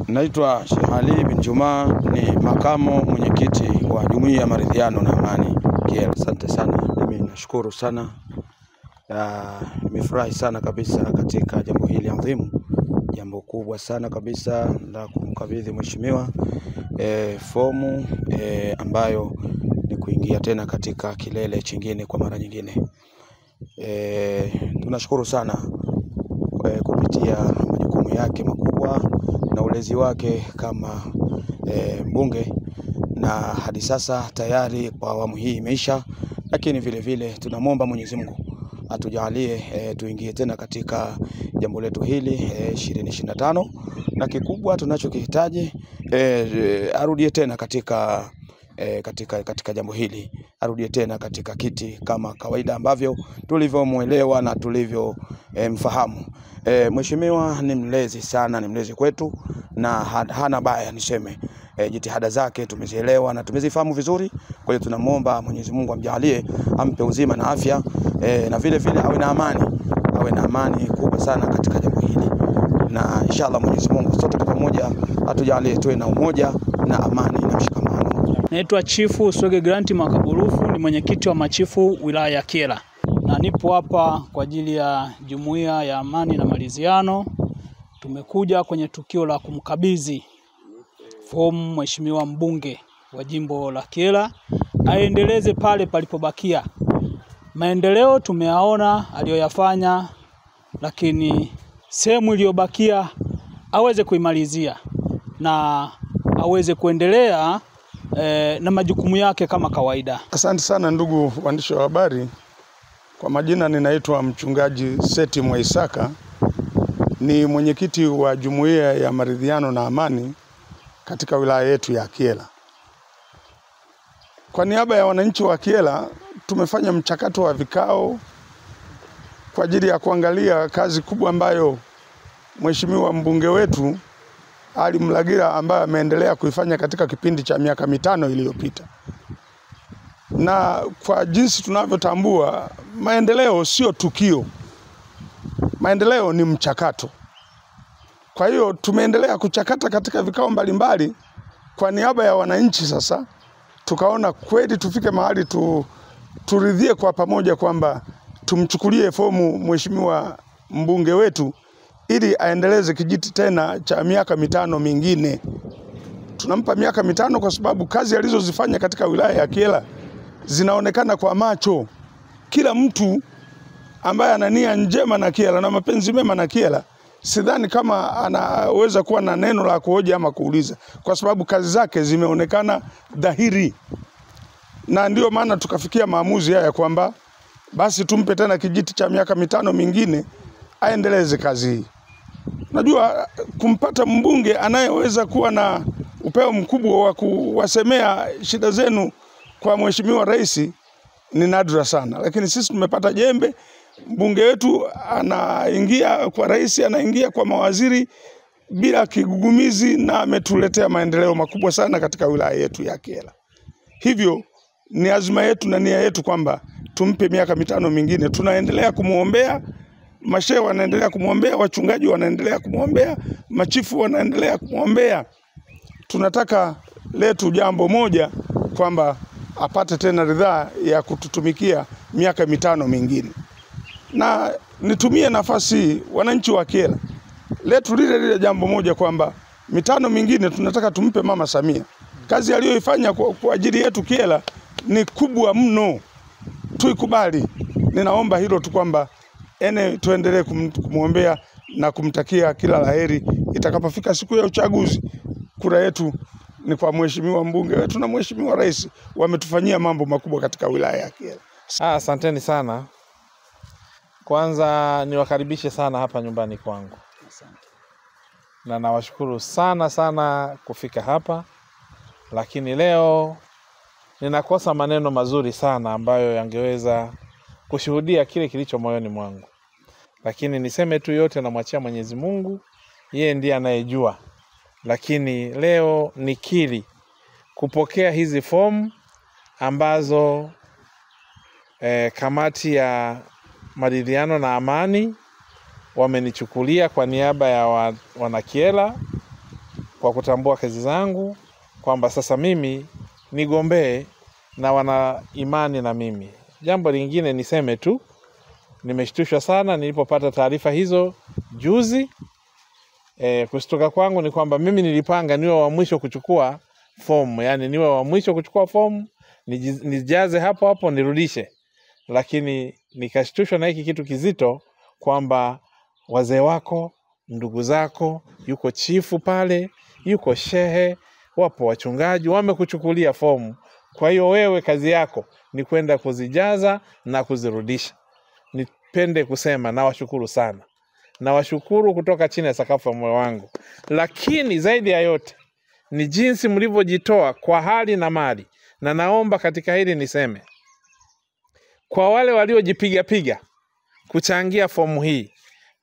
Naitwa Sheikh Ali bin Juma, ni makamo mwenyekiti wa Jumuiya ya Maridhiano na Amani Kyela. Asante sana, mimi nashukuru sana. Nimefurahi sana kabisa katika jambo hili adhimu, jambo kubwa sana kabisa la kumkabidhi mheshimiwa fomu ambayo ni kuingia tena katika kilele chingine kwa mara nyingine. Tunashukuru sana kupitia majukumu yake makubwa na ulezi wake kama mbunge, na hadi sasa tayari kwa awamu hii imeisha, lakini vile vile tunamwomba Mwenyezi Mungu atujalie tuingie tena katika jambo letu hili 2025, na kikubwa tunachokihitaji arudie tena katika jambo hili, arudie tena katika kiti kama kawaida ambavyo tulivyomuelewa na tulivyo mfahamu. Mheshimiwa ni mlezi sana, ni mlezi kwetu na hana baya niseme. Jitihada zake tumezielewa na tumezifahamu vizuri. Kwa hiyo tunamwomba Mwenyezi Mungu amjalie, ampe uzima na afya, na vile vile awe na amani kubwa sana katika jambo hili, na inshallah Mwenyezi Mungu sote kwa pamoja atujalie tuwe na umoja na amani na mshikamano. Naitwa Chifu Swege Grant Makaburufu, ni mwenyekiti wa machifu wilaya ya Kyela, na nipo hapa kwa ajili ya Jumuiya ya Amani na Maridhiano. Tumekuja kwenye tukio la kumkabidhi fomu mheshimiwa mbunge wa jimbo la Kyela, aendeleze pale palipobakia. Maendeleo tumeyaona aliyoyafanya, lakini sehemu iliyobakia aweze kuimalizia na aweze kuendelea na majukumu yake kama kawaida. Asante sana ndugu waandishi wa habari. Kwa majina ninaitwa mchungaji Seti Mwaisaka, ni mwenyekiti wa Jumuiya ya Maridhiano na Amani katika wilaya yetu ya Kyela. Kwa niaba ya wananchi wa Kyela tumefanya mchakato wa vikao kwa ajili ya kuangalia kazi kubwa ambayo mheshimiwa mbunge wetu Ali Mlagira ambaye ameendelea kuifanya katika kipindi cha miaka 5 iliyopita. Na kwa jinsi tunavyotambua, maendeleo sio tukio. Maendeleo ni mchakato. Kwa hiyo tumeendelea kuchakata katika vikao mbalimbali kwa niaba ya wananchi. Sasa tukaona kweli tufike mahali turidhie kwa pamoja kwamba tumchukulie fomu mheshimiwa mbunge wetu ili aendeleze kijiti tena cha miaka 5 mingine. Tunampa miaka 5 kwa sababu kazi alizozifanya katika wilaya ya Kyela zinaonekana kwa macho. Kila mtu ambaye ana nia njema na Kyela na mapenzi mema na Kyela, sidhani kama anaweza kuwa na neno la kuhoji ama kuuliza, kwa sababu kazi zake zimeonekana dhahiri. Na ndio maana tukafikia maamuzi haya kwamba basi tumpe tena kijiti cha miaka 5 mingine aendeleze kazi hii. Najua kumpata mbunge anayeweza kuwa na upeo mkubwa wa kuwasemea shida zenu kwa mheshimiwa rais ni nadra sana, lakini sisi tumepata jembe. Mbunge wetu anaingia kwa rais, anaingia kwa mawaziri bila kigugumizi, na ametuletea maendeleo makubwa sana katika wilaya yetu ya Kyela. Hivyo ni azma yetu na nia yetu kwamba tumpe miaka 5 mingine. Tunaendelea kumuombea, mashehe wanaendelea kumuombea, wachungaji wanaendelea kumuombea, machifu wanaendelea kumuombea. Tunataka letu jambo moja, kwamba apate tena ridhaa ya kututumikia miaka 5 mingine. Na nitumie nafasi wananchi wa Kyela, letu lile jambo moja kwamba 5 mingine tunataka tumpe Mama Samia. Kazi aliyoifanya kwa ajili yetu Kyela ni kubwa mno, tuikubali. Ninaomba hilo tu kwamba tuendelee kumuombea na kumtakia kila laheri itakapofika siku ya uchaguzi. Kura yetu ni kwa mheshimiwa mbunge wetu na mheshimiwa rais, wametufanyia mambo makubwa katika wilaya ya Kyela. Asanteni sana. Kwanza niwakaribishe sana hapa nyumbani kwangu. Na nawashukuru sana kufika hapa. Lakini leo ninakosa maneno mazuri sana ambayo yangeweza kushuhudia kile kilicho moyoni mwangu. Lakini niseme tu yote namwachia Mwenyezi Mungu, yeye ndiye anayejua. Lakini leo nikiri kupokea hizi fomu ambazo kamati ya maridhiano na amani wamenichukulia kwa niaba ya wanakyela, kwa kutambua kazi zangu kwamba sasa mimi nigombee na wana imani na mimi. Jambo lingine niseme tu, nimeshtushwa sana nilipopata taarifa hizo juzi. Kushtuka kwangu ni kwamba mimi nilipanga niwe wa mwisho kuchukua fomu, yani niwe wa mwisho kuchukua fomu, nijaze hapo hapo nirudishe. Lakini nikashtushwa na hiki kitu kizito kwamba wazee wako, ndugu zako, yuko chifu pale, yuko shehe, wapo wachungaji wamekuchukulia fomu. Kwa hiyo wewe kazi yako ni kwenda kuzijaza na kuzirudisha. Nipende kusema nawashukuru sana. Nawashukuru kutoka chini ya sakafu ya moyo wangu. Lakini zaidi ya yote ni jinsi mlivyojitoa kwa hali na mali. Na naomba katika hili niseme, kwa wale waliojipiga kuchangia fomu hii,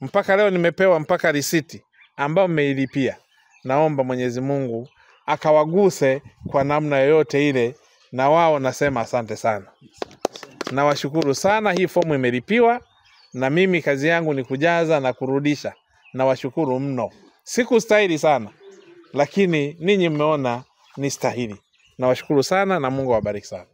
mpaka leo nimepewa mpaka risiti ambao mmeilipia. Naomba Mwenyezi Mungu akawaguse kwa namna yoyote ile, na wao nasema asante sana. Nawashukuru sana, hii fomu imelipiwa na mimi kazi yangu ni kujaza na kurudisha. Nawashukuru mno. Sikustahili sana, lakini ninyi mmeona ni stahili. Nawashukuru sana na Mungu awabariki sana.